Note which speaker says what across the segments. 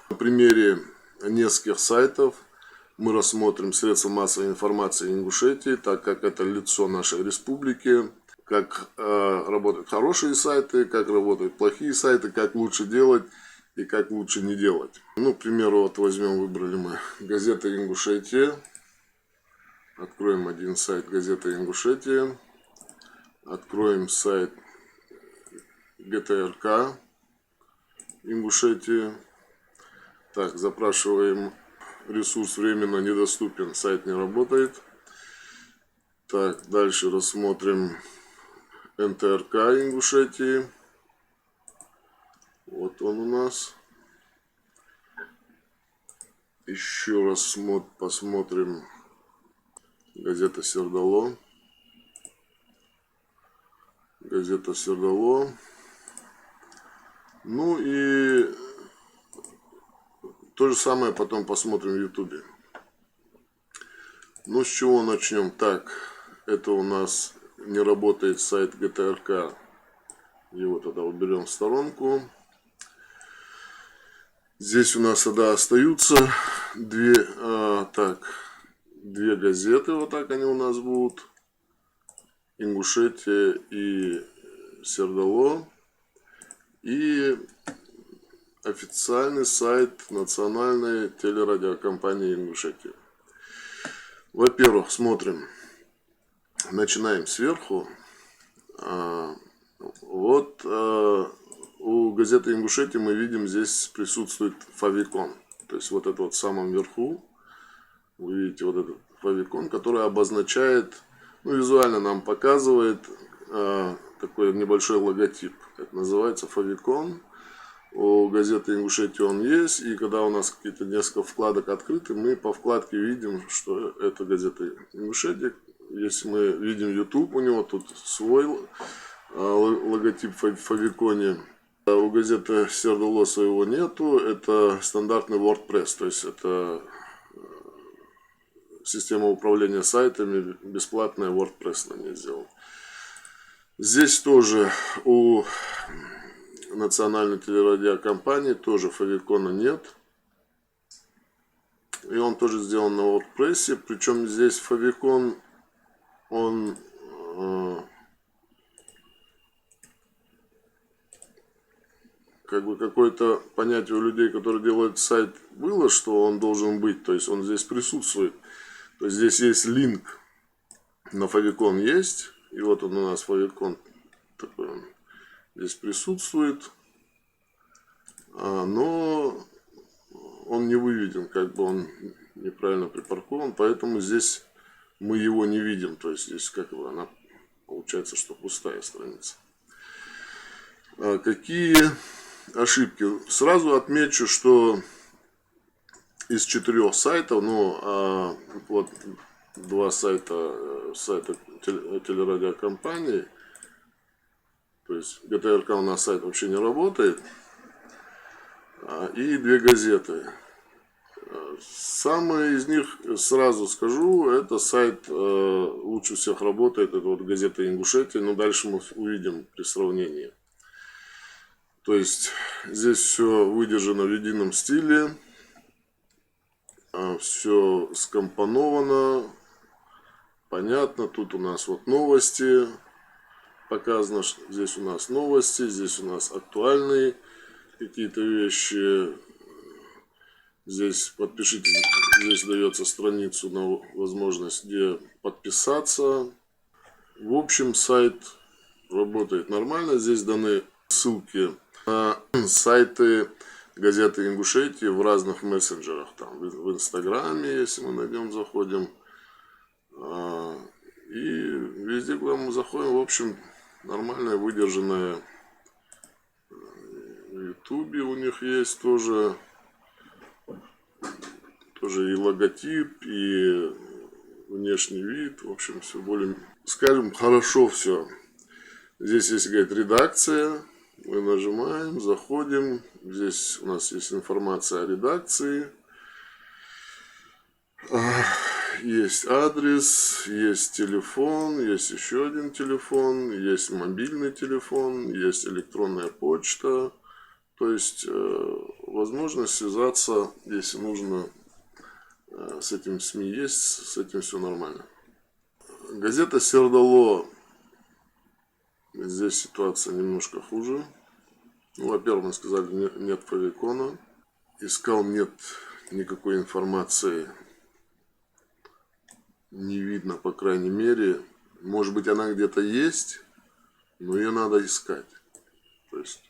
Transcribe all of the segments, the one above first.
Speaker 1: На примере нескольких сайтов мы рассмотрим средства массовой информации Ингушетии, так как это лицо нашей республики, как работают хорошие сайты, как работают плохие сайты, как лучше делать и как лучше не делать. Ну, к примеру, вот возьмем, выбрали мы газета Ингушетия. Откроем один сайт газеты Ингушетия. Откроем сайт ГТРК Ингушетии. Так, запрашиваем ресурс временно недоступен, сайт не работает. Так, дальше рассмотрим НТРК Ингушетии. Вот он у нас. Еще раз посмотрим газета Сердало. Газета Сердало. Ну и то же самое потом посмотрим в Ютубе. Ну, с чего начнем? Так, это у нас не работает сайт ГТРК. Его тогда уберем в сторонку. Здесь у нас тогда остаются две газеты. Вот так они у нас будут. Ингушетия и Сердало. И официальный сайт национальной телерадиокомпании Ингушетии. Во-первых, смотрим. Начинаем сверху. Вот у газеты Ингушетии мы видим, здесь присутствует фавикон. То есть вот это вот в самом верху. Вы видите вот этот фавикон, который обозначает, ну, визуально нам показывает такой небольшой логотип. Это называется фавикон. У газеты Ингушетии он есть. И когда у нас какие-то несколько вкладок открыты, мы по вкладке видим, что это газета Ингушетии. Если мы видим YouTube, у него тут свой логотип в фавиконе. У газеты Сердало своего нету. Это стандартный WordPress. То есть это система управления сайтами, бесплатная, WordPress на ней сделан. Здесь тоже у национальной телерадиокомпании тоже фавикона нет. И он тоже сделан на WordPress. Причем здесь фавикон, он как бы какое-то понятие у людей, которые делают сайт, было, что он должен быть. То есть он здесь присутствует. То есть здесь есть линк на фавикон есть. И вот он у нас фавикон такой, он здесь присутствует. Но он не выведен, как бы он неправильно припаркован. Поэтому здесь мы его не видим. То есть здесь как бы она получается, что пустая страница. Какие ошибки? Сразу отмечу, что из 4 сайтов, ну, вот 2 сайта телерадиокомпании, то есть ГТРК у нас сайт вообще не работает, и 2 газеты. Самый из них, сразу скажу, это сайт лучше всех работает, это вот газета Ингушетия, но дальше мы увидим при сравнении. То есть здесь все выдержано в едином стиле, все скомпоновано, понятно. Тут у нас вот новости показано, здесь у нас новости, здесь у нас актуальные какие-то вещи. Здесь подпишитесь, здесь дается страницу на возможность, где подписаться. В общем, сайт работает нормально. Здесь даны ссылки на сайты газеты Ингушетии в разных мессенджерах. Там в Инстаграме, если мы найдем, заходим. И везде, куда мы заходим, в общем, нормальная, выдержанная. В Ютубе у них есть тоже и логотип, и внешний вид. В общем, все более, скажем, хорошо все. Здесь есть, говорит, редакция. Мы нажимаем, заходим. Здесь у нас есть информация о редакции. Есть адрес, есть телефон, есть еще один телефон, есть мобильный телефон, есть электронная почта. То есть, в возможность связаться, если нужно, с этим СМИ есть, с этим все нормально. Газета Сердало. Здесь ситуация немножко хуже. Ну, во-первых, мы сказали, нет фавикона. Искал, нет никакой информации. Не видно, по крайней мере. Может быть, она где-то есть, но ее надо искать. То есть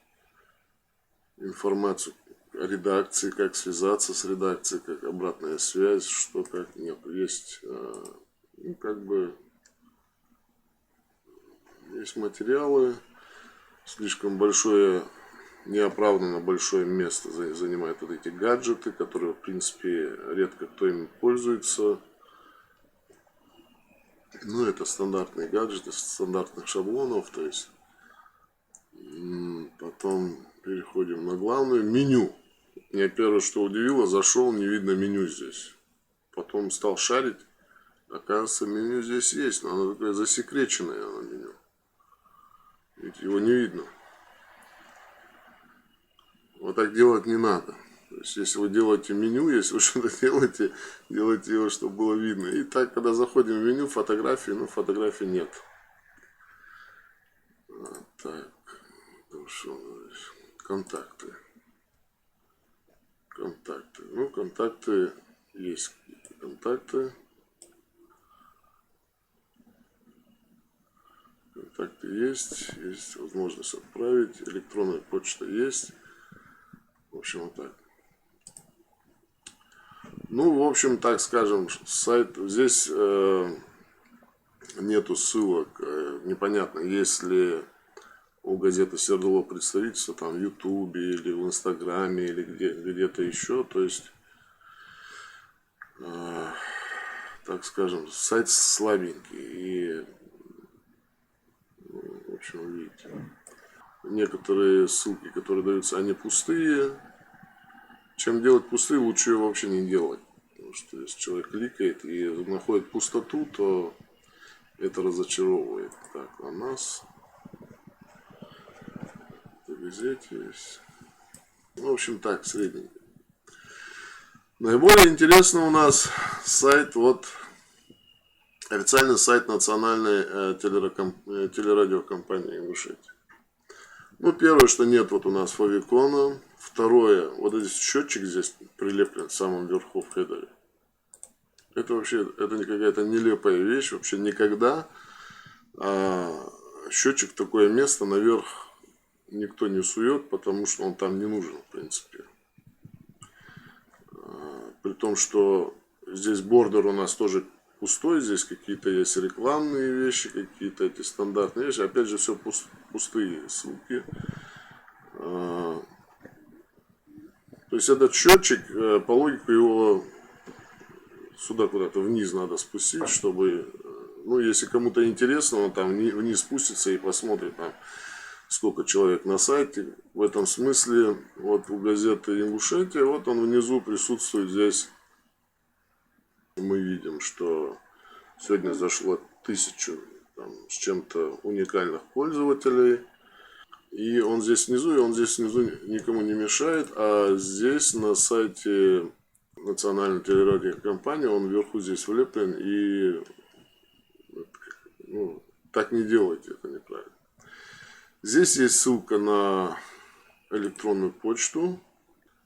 Speaker 1: информацию о редакции, как связаться с редакцией, как обратная связь, что как нет. Есть, ну, как бы, есть материалы, слишком большое, неоправданно большое место занимают вот эти гаджеты, которые, в принципе, редко кто ими пользуется. Ну, это стандартные гаджеты, стандартных шаблонов, то есть потом переходим на главное меню. Меня первое, что удивило, зашел, не видно меню здесь. Потом стал шарить, оказывается, меню здесь есть, но оно такое засекреченное оно меню. Ведь его не видно. Вот так делать не надо. То есть, если вы делаете меню, если вы что-то делаете, делайте его, чтобы было видно. И так, когда заходим в меню, фотографии, ну, фотографий нет. Так, что здесь? Контакты. Контакты. Ну, контакты есть. Контакты. Контакты есть. Есть возможность отправить. Электронная почта есть. В общем, вот так. Ну, в общем, так скажем, сайт. Здесь нету ссылок. Непонятно, есть ли у газеты Сердало представительство там в Ютубе или в Инстаграме или где-то еще. То есть, так скажем, сайт слабенький. И, в общем, видите, некоторые ссылки, которые даются, они пустые. Чем делать пустые, лучше ее вообще не делать. Потому что если человек кликает и находит пустоту, то это разочаровывает. Так, у нас в газете есть. В общем, так, средненько. Наиболее интересно у нас сайт, вот официальный сайт национальной телерадиокомпании Ингушетии. Ну, первое, что нет вот у нас фавикона. Второе, вот этот счетчик здесь прилеплен в самом верху в хедере. Это вообще, это какая-то нелепая вещь. Вообще никогда счетчик в такое место наверх никто не сует, потому что он там не нужен, в принципе. При том, что здесь бордер у нас тоже пустой, здесь какие-то есть рекламные вещи, какие-то эти стандартные вещи. Опять же, все пустые ссылки. То есть этот счетчик, по логике его сюда куда-то вниз надо спустить, чтобы, ну, если кому-то интересно, он там вниз спустится и посмотрит там, сколько человек на сайте. В этом смысле, вот у газеты Ингушетия, вот он внизу присутствует здесь. Мы видим, что сегодня зашло 1000 там, с чем-то уникальных пользователей. И он здесь внизу, никому не мешает. А здесь на сайте национальной телерадиокомпании он вверху здесь влеплен. И ну, так не делайте, это неправильно. Здесь есть ссылка на электронную почту.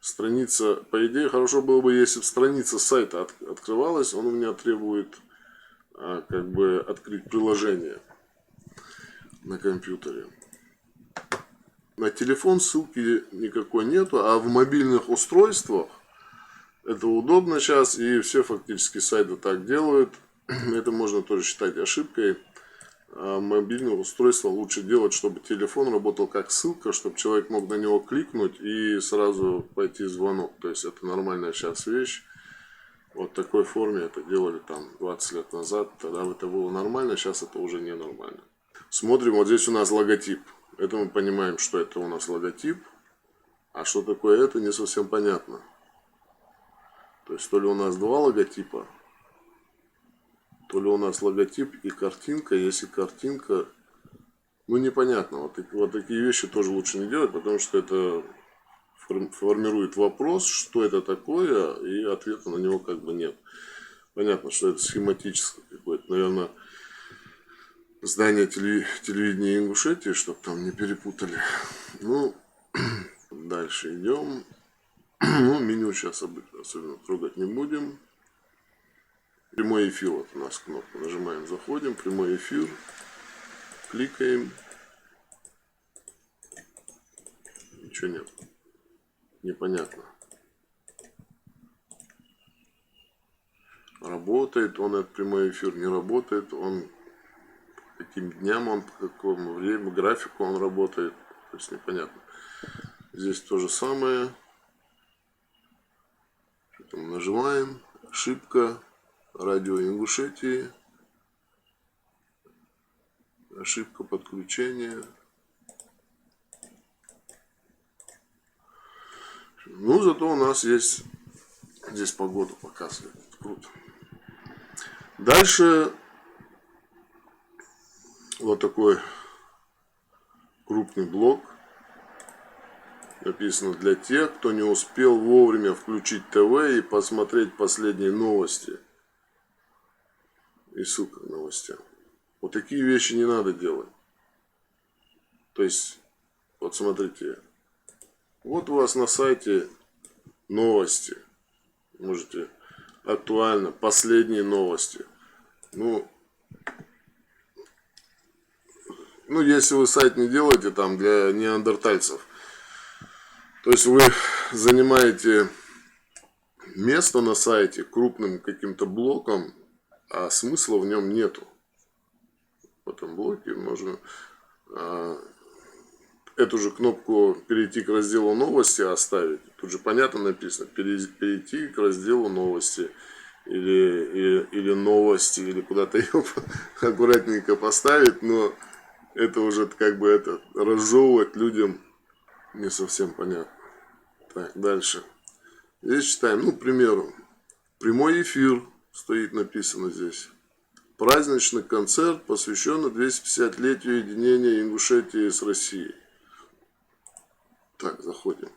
Speaker 1: Страница, по идее, хорошо было бы, если бы страница сайта открывалась, он у меня требует как бы открыть приложение на компьютере. На телефон ссылки никакой нету, а в мобильных устройствах это удобно сейчас, и все фактически сайты так делают. Это можно тоже считать ошибкой. А мобильное устройство лучше делать, чтобы телефон работал как ссылка, чтобы человек мог на него кликнуть и сразу пойти звонок. То есть это нормальная сейчас вещь. Вот в такой форме это делали там 20 лет назад. Тогда это было нормально, сейчас это уже не нормально. Смотрим, вот здесь у нас логотип. Это мы понимаем, что это у нас логотип. А что такое это, не совсем понятно. То есть то ли у нас два логотипа, то ли у нас логотип и картинка. Если картинка, ну непонятно. Вот такие вещи тоже лучше не делать, потому что это формирует вопрос, что это такое, и ответа на него как бы нет. Понятно, что это схематическое какое-то, наверное, здание телевидения Ингушетии, чтобы там не перепутали. Ну, дальше идем. Ну, меню сейчас особенно трогать не будем. Прямой эфир, вот у нас кнопка. Нажимаем, заходим, прямой эфир. Кликаем. Ничего нет. Непонятно. Работает он, этот прямой эфир, не работает. Он по каким дням он, по какому времени, графику он работает. То есть непонятно. Здесь то же самое. Там нажимаем. Ошибка. Радио Ингушетии. Ошибка подключения. Ну, зато у нас есть здесь погоду показывает. Круто. Дальше вот такой крупный блок. Написано: для тех, кто не успел вовремя включить ТВ и посмотреть последние новости. И ссылка к новостям. Вот такие вещи не надо делать. То есть, вот смотрите. Вот у вас на сайте новости. Можете актуально, последние новости. Ну, если вы сайт не делаете там для неандертальцев, то есть вы занимаете место на сайте крупным каким-то блоком, а смысла в нем нету. В этом блоке можно эту же кнопку перейти к разделу новости оставить. Тут же понятно написано: перейти к разделу новости. Или новости, или куда-то ее аккуратненько поставить, но это уже как бы это разжевывать людям не совсем понятно. Так, дальше. Здесь читаем, ну, к примеру, прямой эфир стоит написано здесь. Праздничный концерт, посвященный 250-летию единения Ингушетии с Россией. Так, заходим.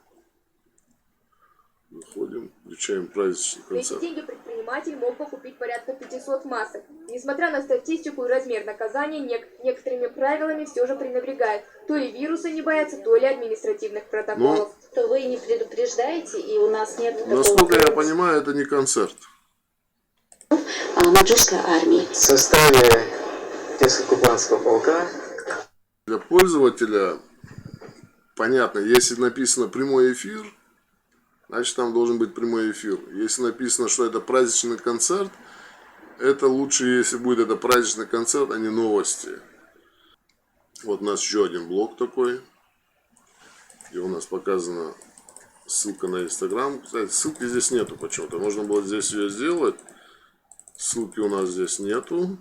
Speaker 1: Заходим, включаем праздничный концерт.
Speaker 2: За эти деньги предприниматель мог бы купить порядка 500 масок. Несмотря на статистику и размер наказания, некоторыми правилами все же пренебрегает. То ли вируса не боятся, то ли административных протоколов.
Speaker 3: То вы не предупреждаете, и у нас нет такого...
Speaker 1: Насколько я понимаю, это не концерт.
Speaker 3: Маньчжурской армии.
Speaker 4: В составе Теско-Кубанского полка.
Speaker 1: Для пользователя понятно, если написано прямой эфир, значит там должен быть прямой эфир. Если написано, что это праздничный концерт, это лучше, если будет это праздничный концерт, а не новости. Вот у нас еще один блок такой, где у нас показана ссылка на Инстаграм. Кстати, ссылки здесь нету почему-то. Можно было здесь ее сделать. Ссылки у нас здесь нету.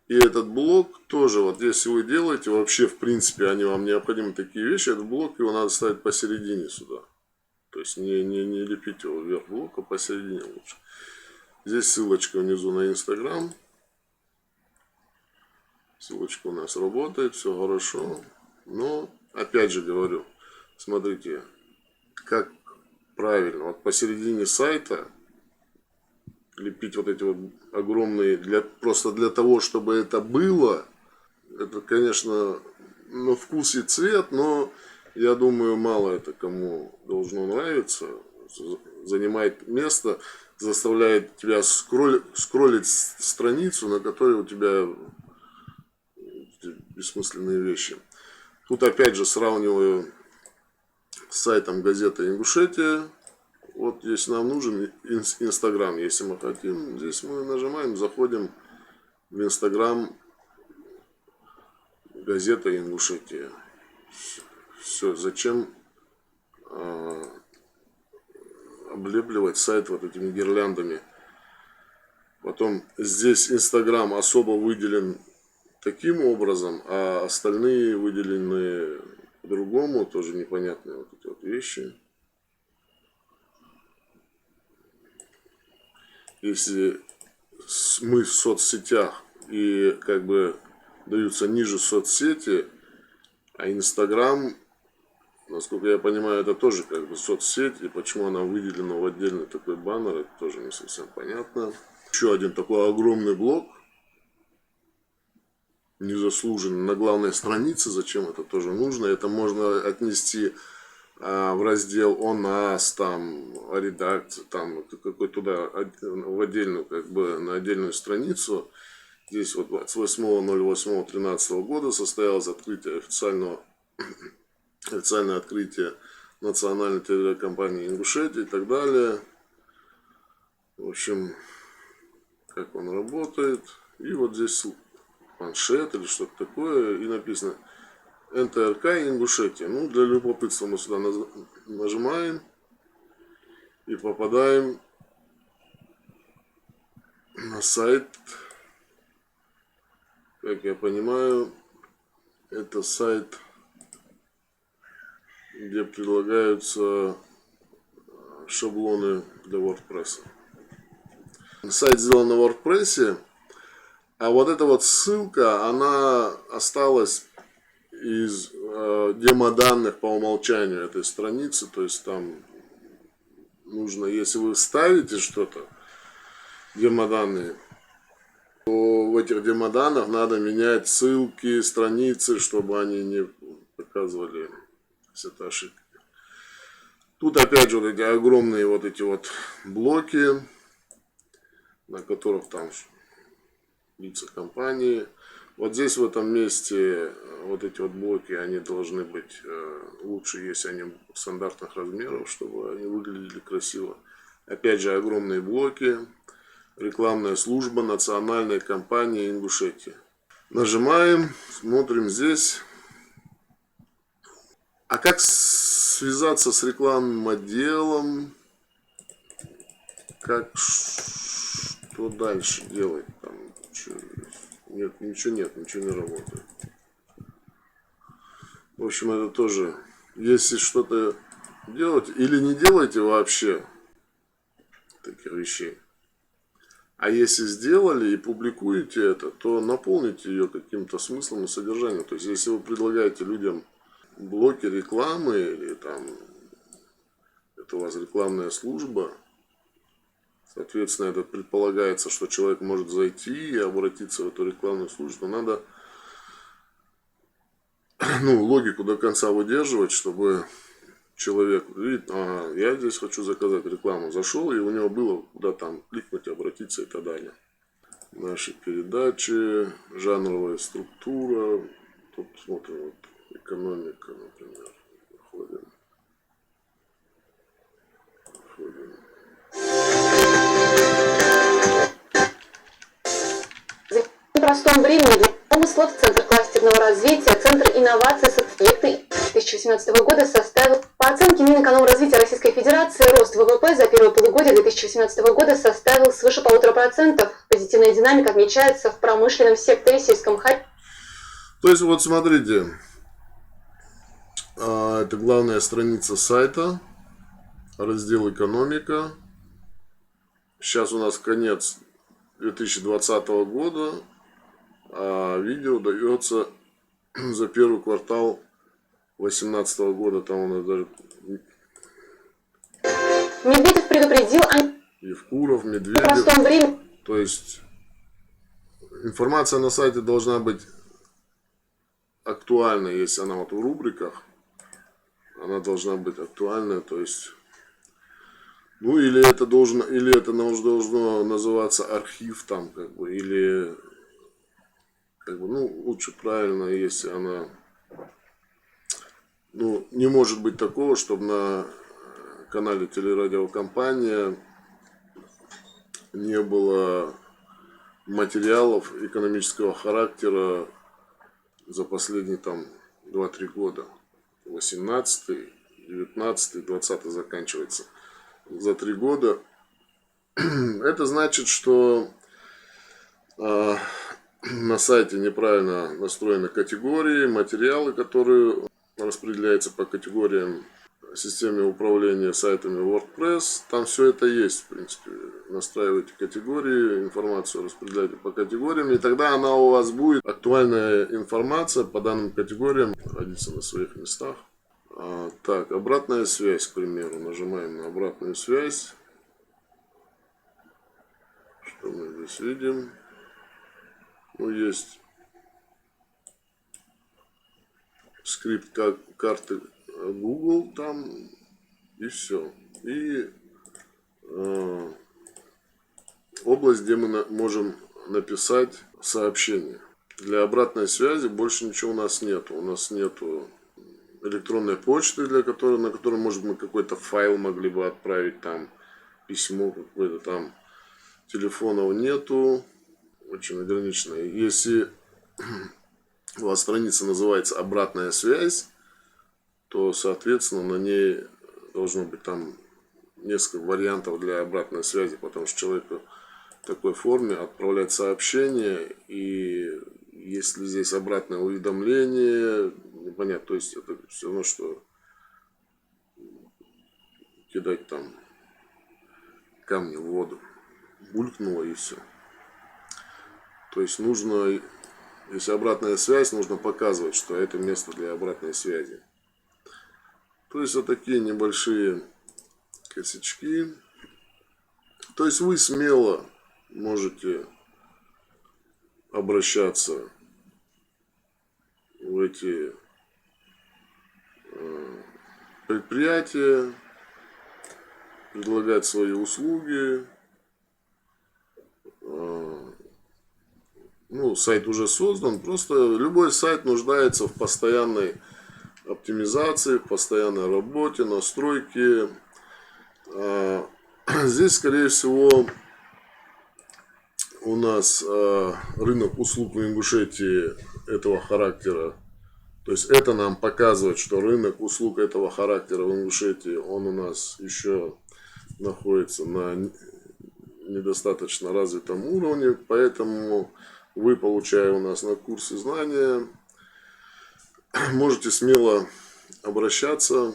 Speaker 1: И этот блок тоже, вот если вы делаете, вообще в принципе они вам необходимы такие вещи, этот блок его надо ставить посередине сюда. То есть не лепить его вверх блока, посередине лучше. Здесь ссылочка внизу на Инстаграм. Ссылочка у нас работает, все хорошо. Но, опять же говорю, смотрите, как правильно. Вот посередине сайта лепить вот эти вот огромные, просто для того, чтобы это было, это, конечно, на вкус и цвет, но я думаю, мало это кому должно нравиться. Занимает место, заставляет тебя скроллить страницу, на которой у тебя бессмысленные вещи. Тут опять же сравниваю с сайтом газеты Ингушетия. Вот если нам нужен Инстаграм, если мы хотим, здесь мы нажимаем, заходим в Инстаграм газета Ингушетия. Все, зачем облепливать сайт вот этими гирляндами. Потом здесь Инстаграм особо выделен таким образом, а остальные выделены по-другому, тоже непонятные вот эти вот вещи. Если мы в соцсетях и как бы даются ниже соцсети, а Инстаграм Насколько я понимаю, это тоже как бы соцсеть, и почему она выделена в отдельный такой баннер, это тоже не совсем понятно. Еще один такой огромный блок, незаслуженно, на главной странице, зачем это тоже нужно. Это можно отнести в раздел о нас, там, о редакции, там, какой туда, в отдельную, как бы, на отдельную страницу. Здесь вот 28.08.13 года состоялось открытие официальное открытие национальной телекомпании Ингушетии и так далее. В общем, как он работает. И вот здесь планшет или что-то такое. И написано НТРК Ингушетия. Ну, для любопытства мы сюда нажимаем и попадаем на сайт. Как я понимаю, это сайт, где предлагаются шаблоны для WordPress. Сайт сделан на WordPress, а вот эта вот ссылка, она осталась из демо-данных по умолчанию этой страницы. То есть там нужно, если вы ставите что-то, демо-данные, то в этих демо-данных надо менять ссылки, страницы, чтобы они не показывали это ошибки. Тут опять же вот эти огромные вот эти вот блоки, на которых там лица компании. Вот здесь в этом месте вот эти вот блоки, они должны быть лучше, если они стандартных размеров, чтобы они выглядели красиво. Опять же огромные блоки. Рекламная служба национальной компании Ингушетии. Нажимаем, смотрим здесь. А как связаться с рекламным отделом? Как, что дальше делать? Там, нет, ничего не работает. В общем, это тоже, если что-то делать, или не делайте вообще таких вещей. А если сделали и публикуете это, то наполните ее каким-то смыслом и содержанием. То есть, если вы предлагаете людям блоки рекламы, или там это у вас рекламная служба, соответственно, это предполагается, что человек может зайти и обратиться в эту рекламную службу. Надо логику до конца выдерживать, чтобы человек видит, ага, я здесь хочу заказать рекламу, зашел, и у него было куда там кликнуть, обратиться и так далее. Наши передачи, жанровая структура, тут смотрим, вот, экономика, например, входим.
Speaker 3: В непростом времени для промыслов Центр кластерного развития, Центр инноваций соцъекты 2018 года составил, по оценке Минэкономразвития Российской Федерации, рост ВВП за первое полугодие 2018 года составил свыше 1,5%. Позитивная динамика отмечается в промышленном секторе, сельском хозяйстве.
Speaker 1: То есть, вот смотрите, это главная страница сайта, раздел «Экономика». Сейчас у нас конец 2020 года, а видео дается за первый квартал 2018 года. Там у нас даже
Speaker 3: Медведев предупредил о
Speaker 1: Евкуров,
Speaker 3: непростом
Speaker 1: Медведев.
Speaker 3: времени.
Speaker 1: То есть информация на сайте должна быть актуальна, если она вот в рубриках. Она должна быть актуальная, то есть, ну, или это должно называться архив там, как бы, или, как бы, ну, лучше правильно, если она, ну, не может быть такого, чтобы на канале телерадиокомпания не было материалов экономического характера за последние там 2-3 года. 18, 19, 20 заканчивается за 3 года. Это значит, что на сайте неправильно настроены категории, материалы, которые распределяются по категориям в системе управления сайтами WordPress. Там все это есть, в принципе. Настраивайте категории, информацию распределяйте по категориям, и тогда она у вас будет актуальная информация по данным категориям находиться на своих местах. Так, обратная связь, к примеру. Нажимаем на обратную связь. Что мы здесь видим? Ну, есть скрипт карты Google там, и все. И область, где мы можем написать сообщение. Для обратной связи больше ничего у нас нету. У нас нету электронной почты, на которой, может, мы какой-то файл могли бы отправить, там письмо какое-то, там телефонов нету, очень ограничено. Если у вас страница называется «Обратная связь», то, соответственно, на ней должно быть там несколько вариантов для обратной связи, потому что человеку в такой форме отправлять сообщение, и если здесь обратное уведомление, непонятно, то есть это все равно, что кидать там камни в воду. Булькнуло и все. То есть нужно, если обратная связь, нужно показывать, что это место для обратной связи. То есть вот такие небольшие косячки. То есть вы смело можете обращаться в эти предприятия, предлагать свои услуги. Ну, сайт уже создан, просто любой сайт нуждается в постоянной оптимизации, в постоянной работе, настройке. Здесь, скорее всего, у нас рынок услуг в Ингушетии этого характера. То есть это нам показывает, что рынок услуг этого характера в Ингушетии, он у нас еще находится на недостаточно развитом уровне, поэтому вы, получая у нас на курсе знания, можете смело обращаться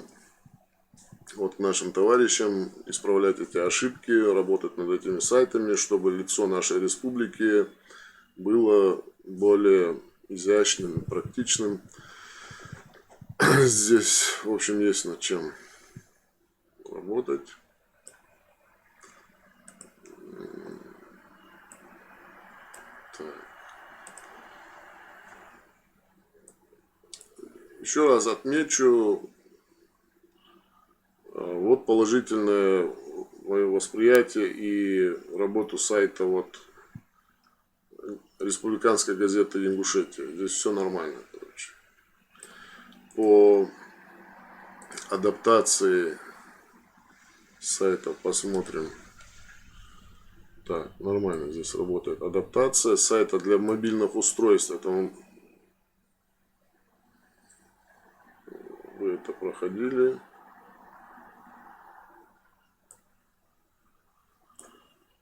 Speaker 1: вот к нашим товарищам, исправлять эти ошибки, работать над этими сайтами, чтобы лицо нашей республики было более изящным, практичным. Здесь, в общем, есть над чем работать. Так. Еще раз отмечу, вот положительное мое восприятие и работу сайта вот республиканской газеты Ингушетия. Здесь все нормально, короче. По адаптации сайта посмотрим. Так, нормально здесь работает. Адаптация сайта для мобильных устройств. Это вы это проходили.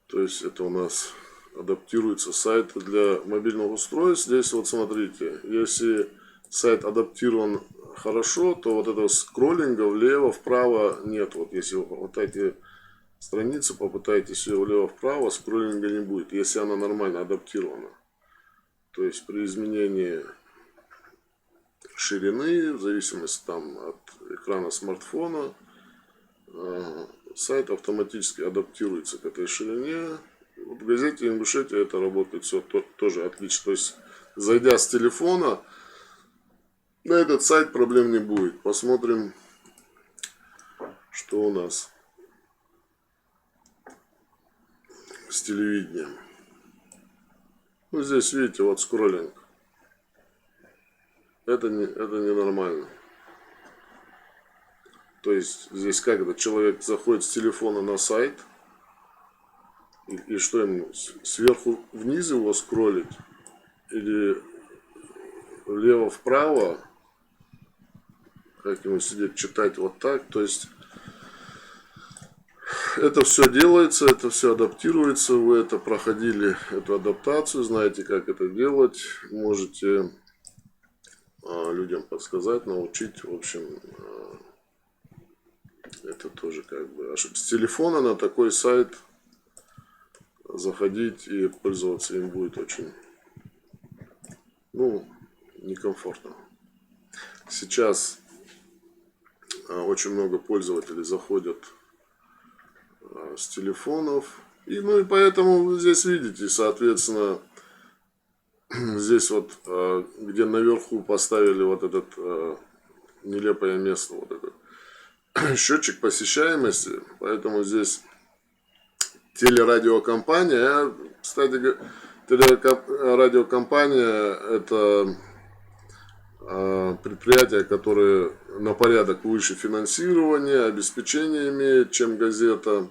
Speaker 1: То есть это у нас адаптируется сайт для мобильных устройств. Здесь вот смотрите, если сайт адаптирован хорошо, то вот этого скроллинга влево, вправо нет. Вот если вы хватаете страницу, попытаетесь ее влево-вправо, скроллинга не будет, если она нормально адаптирована. То есть при изменении ширины, в зависимости там от экрана смартфона, сайт автоматически адаптируется к этой ширине. Вот в газете Ингушетия это работает все тоже отлично. То есть, зайдя с телефона, на этот сайт проблем не будет. Посмотрим, что у нас с телевидением. Ну, здесь, видите, вот скроллинг. Это не нормально. То есть здесь как это, человек заходит с телефона на сайт, и что ему, сверху вниз его скроллить, или влево-вправо, как ему сидеть, читать вот так. То есть это все делается, это все адаптируется, вы это проходили, эту адаптацию, знаете, как это делать, можете людям подсказать, научить, в общем. Это тоже как бы ошибка. С телефона на такой сайт заходить и пользоваться им будет очень, ну, некомфортно. Сейчас очень много пользователей заходят с телефонов. И, ну и поэтому вы здесь видите, соответственно, здесь вот, где наверху поставили вот этот нелепое место, вот этот счетчик посещаемости, поэтому здесь телерадиокомпания, кстати, телерадиокомпания это предприятия, которые на порядок выше финансирования, обеспечения имеют, чем газета.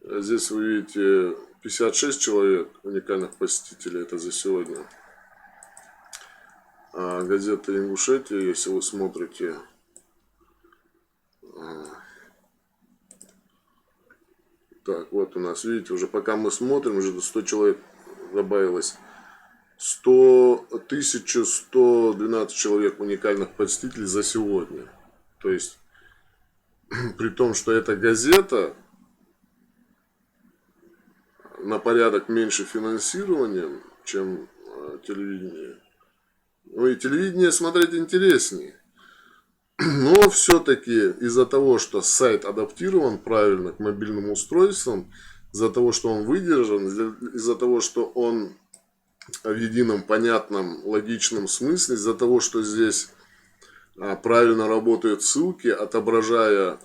Speaker 1: Здесь вы видите 56 человек уникальных посетителей, это за сегодня. А газета Ингушетия, если вы смотрите, так, вот у нас, видите, уже пока мы смотрим, уже до 100 человек добавилось. 1112 человек уникальных посетителей за сегодня. То есть, при том, что эта газета на порядок меньше финансированием, чем телевидение. Ну и телевидение смотреть интереснее. Но все-таки из-за того, что сайт адаптирован правильно к мобильным устройствам, из-за того, что он выдержан, из-за того, что он в едином, понятном, логичном смысле, из-за того, что здесь правильно работают ссылки, отображая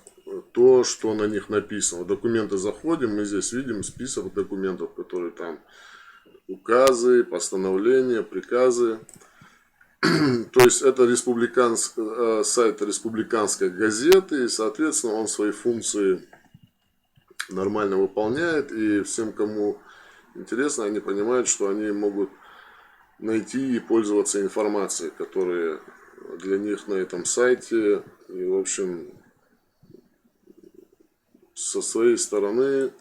Speaker 1: то, что на них написано. В документы заходим, мы здесь видим список документов, которые там указы, постановления, приказы. То есть это сайт республиканской газеты, и, соответственно, он свои функции нормально выполняет, и всем, кому интересно, они понимают, что они могут найти и пользоваться информацией, которая для них на этом сайте. И, в общем, со своей стороны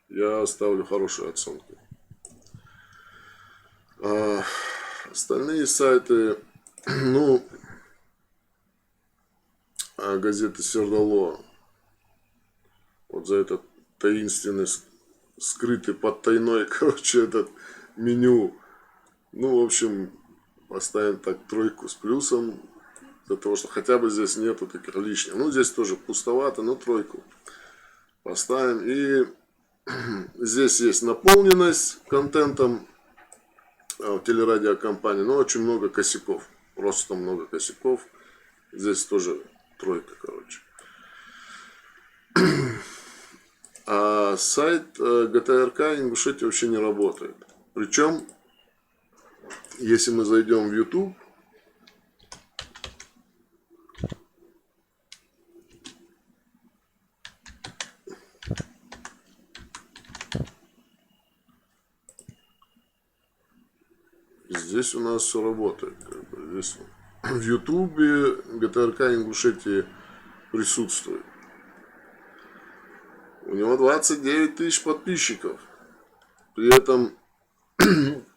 Speaker 1: я ставлю хорошую оценку. Остальные сайты, ну, газеты Сердало, вот за этот таинственный, скрытый подтайной, короче, этот меню, ну, в общем, поставим так 3 с плюсом, для того, что хотя бы здесь нету таких лишних. Ну, здесь тоже пустовато, но 3 поставим. И здесь есть наполненность контентом в телерадиокомпании, но очень много косяков, просто много косяков. Здесь тоже 3, короче. А сайт ГТРК Ингушетии вообще не работает. Причем, если мы зайдем в YouTube, здесь у нас все работает. Здесь в Ютубе ГТРК Ингушетии присутствует. У него 29 тысяч подписчиков. При этом,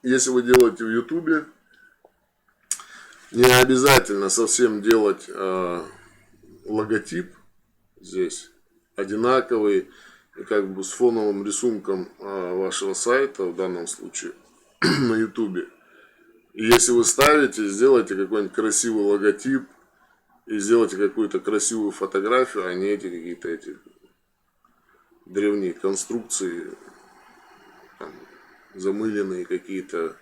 Speaker 1: если вы делаете в Ютубе, не обязательно совсем делать логотип здесь одинаковый, как бы с фоновым рисунком вашего сайта, в данном случае на Ютубе. И если вы ставите, сделайте какой-нибудь красивый логотип и сделайте какую-то красивую фотографию, а не эти какие-то эти древние конструкции, там, замыленные какие-то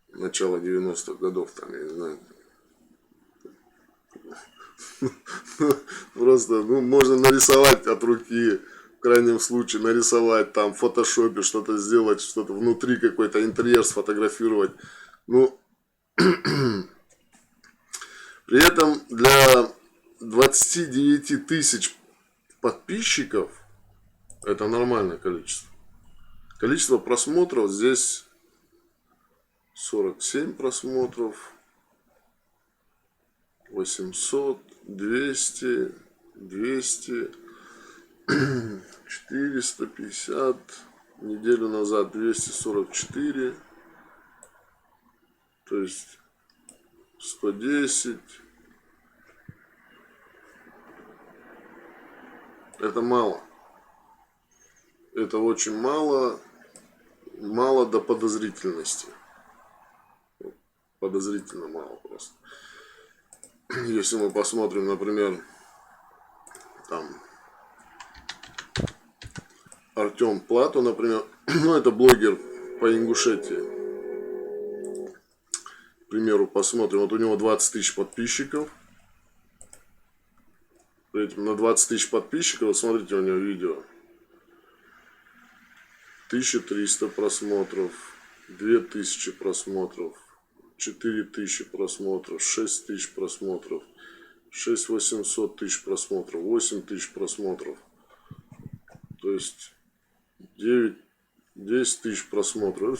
Speaker 1: начала 90-х годов, там, я не знаю. Просто, ну, можно нарисовать от руки, в крайнем случае, нарисовать там в фотошопе, что-то сделать, что-то внутри, какой-то интерьер сфотографировать. Ну, при этом для 29 тысяч подписчиков это нормальное количество. Количество просмотров здесь 47 просмотров, 800, 200, 200, 450, неделю назад 244, то есть 110. Это мало. Это очень мало. Мало до подозрительности. Подозрительно мало просто. Если мы посмотрим, например, там Артем Плато, например, ну это блогер по Ингушетии. К примеру, посмотрим, вот у него 20 тысяч подписчиков. На 20 тысяч подписчиков, вот смотрите, у него видео 1300 просмотров, 2000 просмотров, 4000 просмотров, 6000 просмотров, 6800 тысяч просмотров, 8000 просмотров, то есть 10 тысяч просмотров.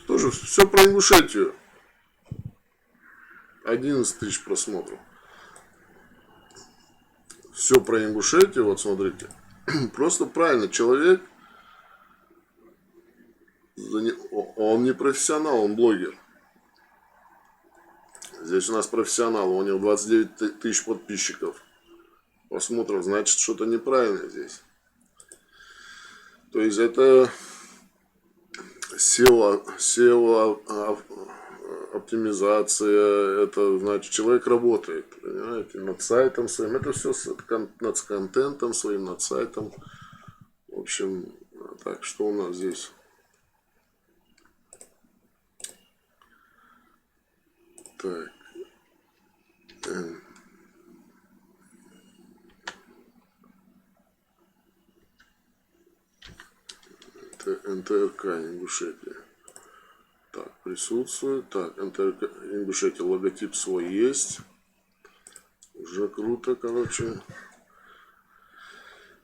Speaker 1: Тоже все про Ингушетию. 11 тысяч просмотров. Все про Ингушетию, вот смотрите. Просто правильно, человек, он не профессионал, он блогер. Здесь у нас профессионал, у него 29 тысяч подписчиков. Посмотрим, значит, что-то неправильно здесь. То есть это SEO, оптимизация, это значит, человек работает, понимаете, над сайтом своим, это все над контентом своим, над сайтом. В общем, так, что у нас здесь? Так. НТРК Ингушетия. Так, присутствует. Так, НТРК Ингушетия, логотип свой есть. Уже круто, короче.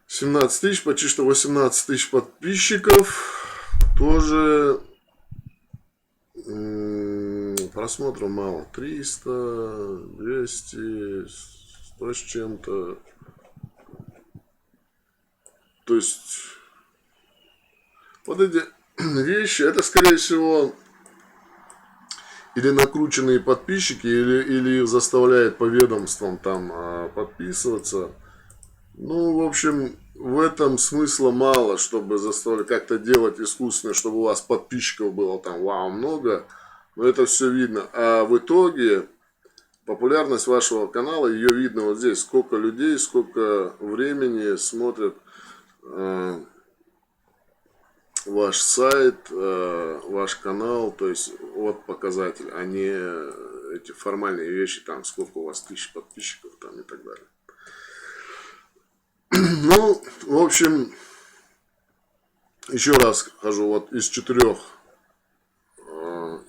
Speaker 1: 17 тысяч, почти что 18 тысяч подписчиков. Тоже просмотров мало. 300, 200, 100 с чем-то. То есть вот эти вещи, это скорее всего или накрученные подписчики, или их заставляет по ведомствам там подписываться. Ну, в общем, в этом смысла мало, чтобы заставлять как-то делать искусственно, чтобы у вас подписчиков было там вау много. Но это все видно. А в итоге популярность вашего канала, ее видно вот здесь. Сколько людей, сколько времени смотрят ваш сайт, ваш канал. То есть вот показатель, а не эти формальные вещи, там сколько у вас тысяч подписчиков там и так далее. Ну, в общем, еще раз скажу, вот из 4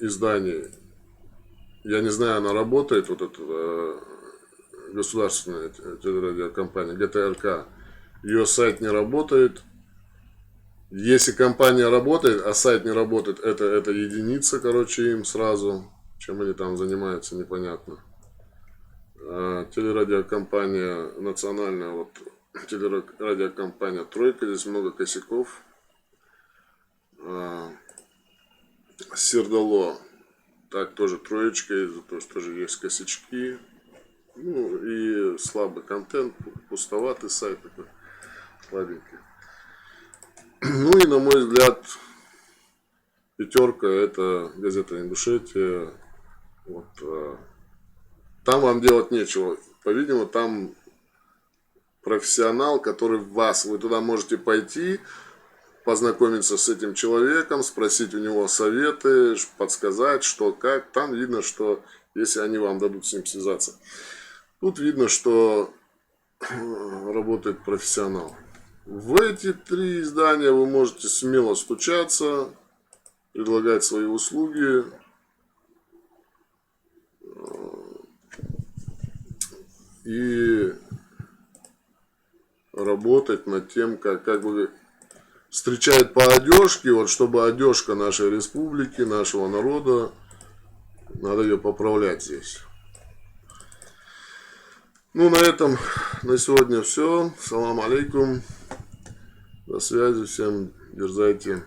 Speaker 1: изданий, я не знаю, она работает, вот эта государственная телерадиокомпания ГТРК, ее сайт не работает. Если компания работает, а сайт не работает, это единица, короче, им сразу, чем они там занимаются, непонятно. Телерадиокомпания национальная, вот телерадиокомпания «Тройка», здесь много косяков. Сердало, так тоже троечка, тоже есть косячки. Ну и слабый контент, пустоватый сайт такой, слабенький. Ну и на мой взгляд, 5 это газета Ингушетия. Вот, там вам делать нечего. По-видимому, там профессионал, который вы туда можете пойти, познакомиться с этим человеком, спросить у него советы, подсказать, что как. Там видно, что если они вам дадут с ним связаться. Тут видно, что работает профессионал. В эти 3 издания вы можете смело стучаться, предлагать свои услуги. И работать над тем, как бы встречают по одежке, вот чтобы одежка нашей республики, нашего народа, надо ее поправлять здесь. Ну, на этом на сегодня все. Салам алейкум. До связи. Всем дерзайте.